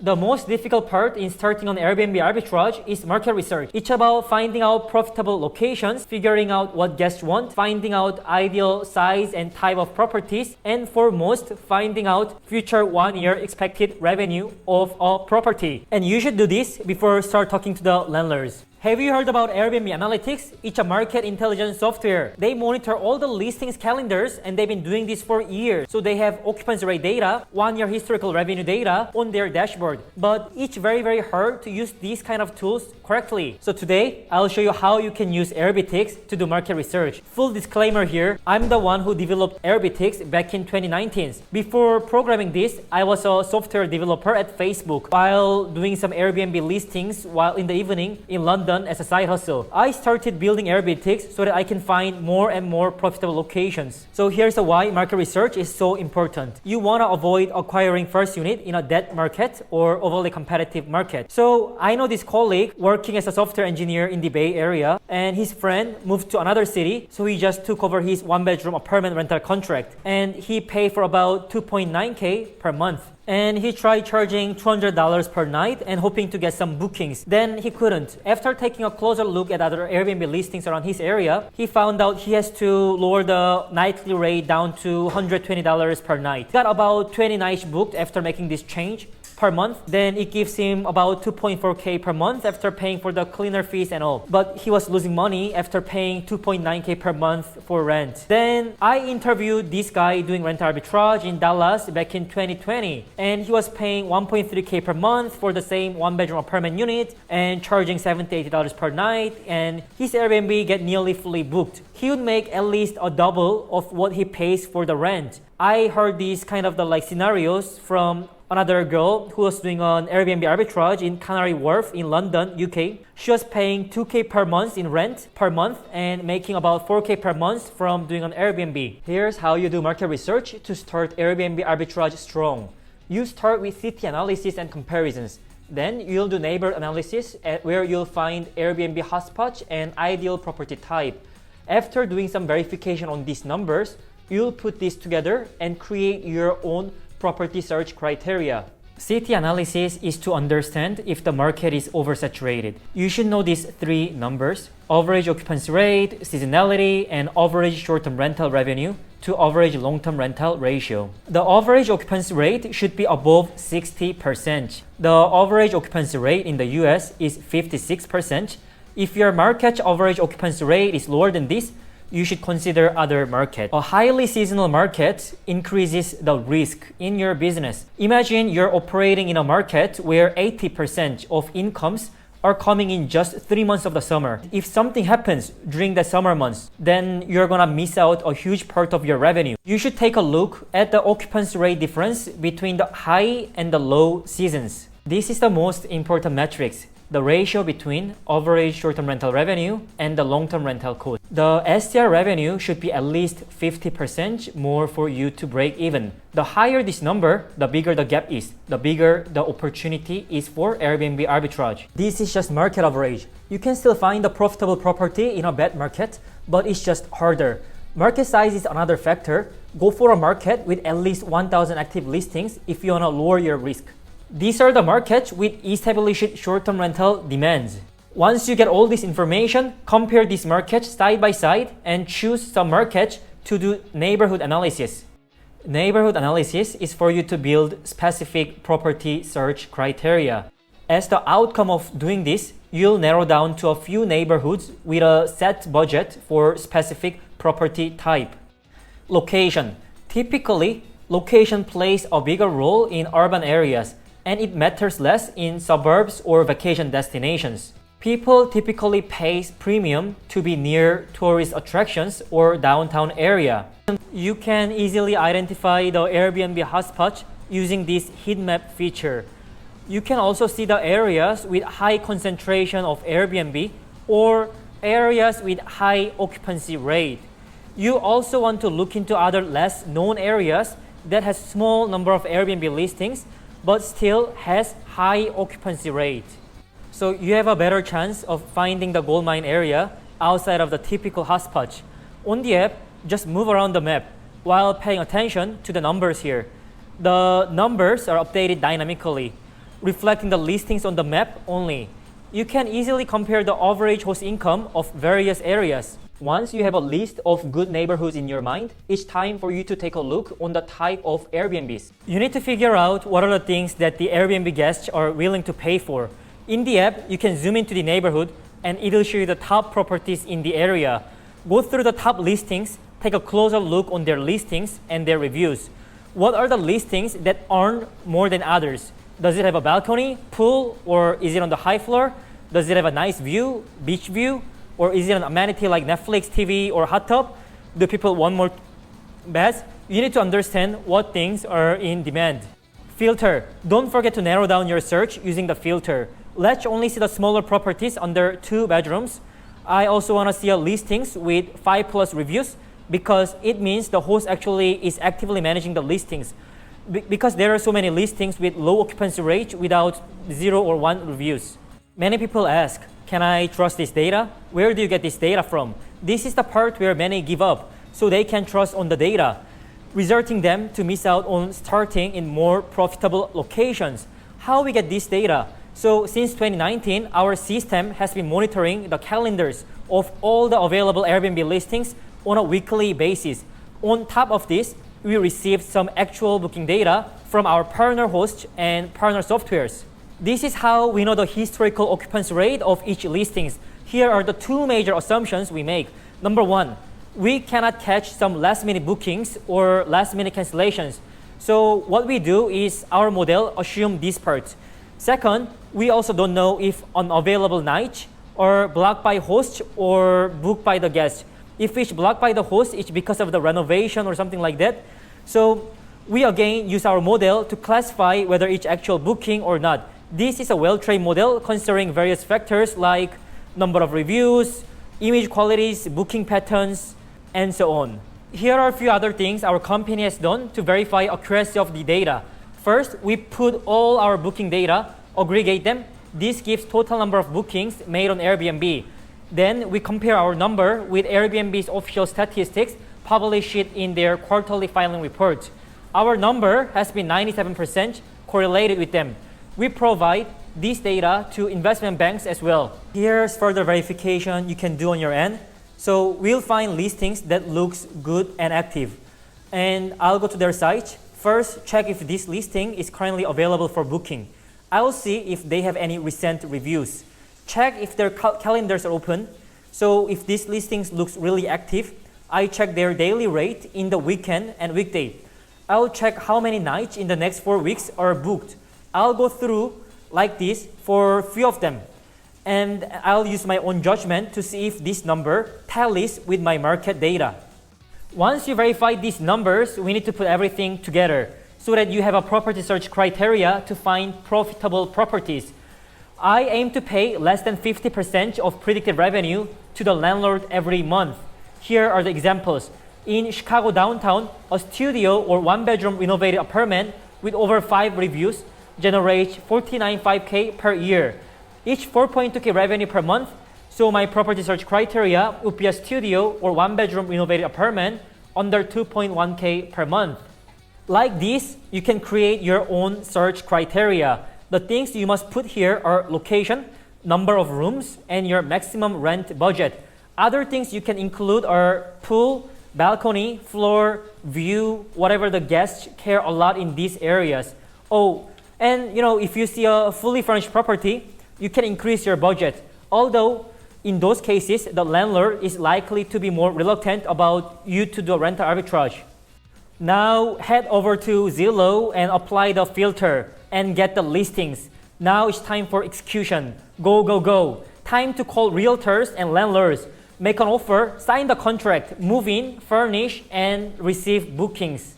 The most difficult part in starting on Airbnb arbitrage is market research. It's about finding out profitable locations, figuring out what guests want, finding out ideal size and type of properties, and foremost, finding out future 1 year expected revenue of a property. And you should do this before start talking to the landlords. Have you heard about Airbnb Analytics? It's a market intelligence software. They monitor all the listings calendars and they've been doing this for years. So they have occupancy rate data, 1 year historical revenue data on their dashboard. But it's very hard to use these kind of tools correctly. So today, I'll show you how you can use Airbtics to do market research. Full disclaimer here, I'm the one who developed Airbtics back in 2019. Before programming this, I was a software developer at Facebook while doing some Airbnb listings while in the evening in London as a side hustle. I started building Airbtics so that I can find more and more profitable locations. So here's why market research is so important. You want to avoid acquiring first unit in a dead market or overly competitive market. So I know this colleague working as a software engineer in the Bay Area, and his friend moved to another city, so he just took over his 1-bedroom apartment rental contract, and he paid for about 2.9K per month. And he tried charging $200 per night and hoping to get some bookings. Then he couldn't. After taking a closer look at other Airbnb listings around his area, he found out he has to lower the nightly rate down to $120 per night. He got about 20 nights booked after making this change per month. Then it gives him about 2.4K per month after paying for the cleaner fees and all. But he was losing money after paying 2.9K per month for rent. Then I interviewed this guy doing rent arbitrage in Dallas back in 2020. And he was paying 1.3K per month for the same 1-bedroom apartment unit and charging $70 to $80 per night. And his Airbnb get nearly fully booked. He would make at least a double of what he pays for the rent. I heard these kind of scenarios from another girl who was doing an Airbnb arbitrage in Canary Wharf in London, UK. She was paying 2K per month in rent per month and making about 4K per month from doing an Airbnb. Here's how you do market research to start Airbnb arbitrage strong. You start with city analysis and comparisons. Then you'll do neighborhood analysis where you'll find Airbnb hotspots and ideal property type. After doing some verification on these numbers, you'll put this together and create your own property search criteria. City analysis is to understand if the market is oversaturated. You should know these 3 numbers: average occupancy rate, seasonality, and average short-term rental revenue to average long-term rental ratio. The average occupancy rate should be above 60%. The average occupancy rate in the US is 56%. If your market average occupancy rate is lower than this, you should consider other market. A highly seasonal market increases the risk in your business. Imagine you're operating in a market where 80% of incomes are coming in just 3 months of the summer. If something happens during the summer months, then you're gonna miss out a huge part of your revenue. You should take a look at the occupancy rate difference between the high and the low seasons. This is the most important metrics: the ratio between average short-term rental revenue and the long-term rental cost. The STR revenue should be at least 50% more for you to break even. The higher this number, the bigger the gap is, the bigger the opportunity is for Airbnb arbitrage. This is just market average. You can still find a profitable property in a bad market, but it's just harder. Market size is another factor. Go for a market with at least 1,000 active listings if you want to lower your risk. These are the markets with established short-term rental demands. Once you get all this information, compare these markets side by side and choose some markets to do neighborhood analysis. Neighborhood analysis is for you to build specific property search criteria. As the outcome of doing this, you'll narrow down to a few neighborhoods with a set budget for specific property type. Location. Typically, location plays a bigger role in urban areas, and it matters less in suburbs or vacation destinations. People typically pay premium to be near tourist attractions or downtown area. You can easily identify the Airbnb hotspot using this heat map feature. You can also see the areas with high concentration of Airbnb or areas with high occupancy rate. You also want to look into other less known areas that has small number of Airbnb listings but still has high occupancy rate. So you have a better chance of finding the gold mine area outside of the typical hotspot. On the app, just move around the map while paying attention to the numbers here. The numbers are updated dynamically. reflecting the listings on the map only. You can easily compare the average host income of various areas. Once you have a list of good neighborhoods in your mind, it's time for you to take a look on the type of Airbnbs. You need to figure out what are the things that the Airbnb guests are willing to pay for. In the app, you can zoom into the neighborhood and it'll show you the top properties in the area. Go through the top listings, take a closer look on their listings and their reviews. What are the listings that earn more than others? Does it have a balcony, pool, or is it on the high floor? Does it have a nice view, beach view? Or is it an amenity like Netflix, TV, or hot tub? Do people want more beds? You need to understand what things are in demand. Filter. Don't forget to narrow down your search using the filter. Let's only see the smaller properties under 2 bedrooms. I also want to see listings with 5+ reviews because it means the host actually is actively managing the listings. Because there are so many listings with low occupancy rate without 0 or 1 reviews. Many people ask, can I trust this data? Where do you get this data from? This is the part where many give up, so they can trust on the data, resulting them to miss out on starting in more profitable locations. How we get this data? So since 2019, our system has been monitoring the calendars of all the available Airbnb listings on a weekly basis. On top of this, we received some actual booking data from our partner hosts and partner softwares. This is how we know the historical occupancy rate of each listings. Here are the 2 major assumptions we make. Number 1, we cannot catch some last-minute bookings or last-minute cancellations. So what we do is our model assume this part. Second, we also don't know if unavailable nights are blocked by host or booked by the guest. If it's blocked by the host, it's because of the renovation or something like that. So we again use our model to classify whether it's actual booking or not. This is a well-trained model considering various factors like number of reviews, image qualities, booking patterns, and so on. Here are a few other things our company has done to verify accuracy of the data. First, we put all our booking data, aggregate them. This gives total number of bookings made on Airbnb. Then we compare our number with Airbnb's official statistics, publish it in their quarterly filing report. Our number has been 97% correlated with them. We provide this data to investment banks as well. Here's further verification you can do on your end. So we'll find listings that looks good and active. And I'll go to their site. First, check if this listing is currently available for booking. I'll see if they have any recent reviews. Check if their calendars are open. So if these listings looks really active, I check their daily rate in the weekend and weekday. I'll check how many nights in the next 4 weeks are booked. I'll go through like this for a few of them. And I'll use my own judgment to see if this number tallies with my market data. Once you verify these numbers, we need to put everything together so that you have a property search criteria to find profitable properties. I aim to pay less than 50% of predicted revenue to the landlord every month. Here are the examples. In Chicago downtown, a studio or 1-bedroom renovated apartment with over 5 reviews generates $49.5K per year. Each 4.2K revenue per month. So my property search criteria would be a studio or 1-bedroom renovated apartment under 2.1K per month. Like this, you can create your own search criteria. The things you must put here are location, number of rooms, and your maximum rent budget. Other things you can include are pool, balcony, floor, view, whatever the guests care a lot in these areas. Oh, and if you see a fully furnished property, you can increase your budget. Although, in those cases, the landlord is likely to be more reluctant about you to do a rental arbitrage. Now, head over to Zillow and apply the filter and get the listings. Now it's time for execution. Go, go, go. Time to call realtors and landlords. Make an offer, sign the contract, move in, furnish, and receive bookings.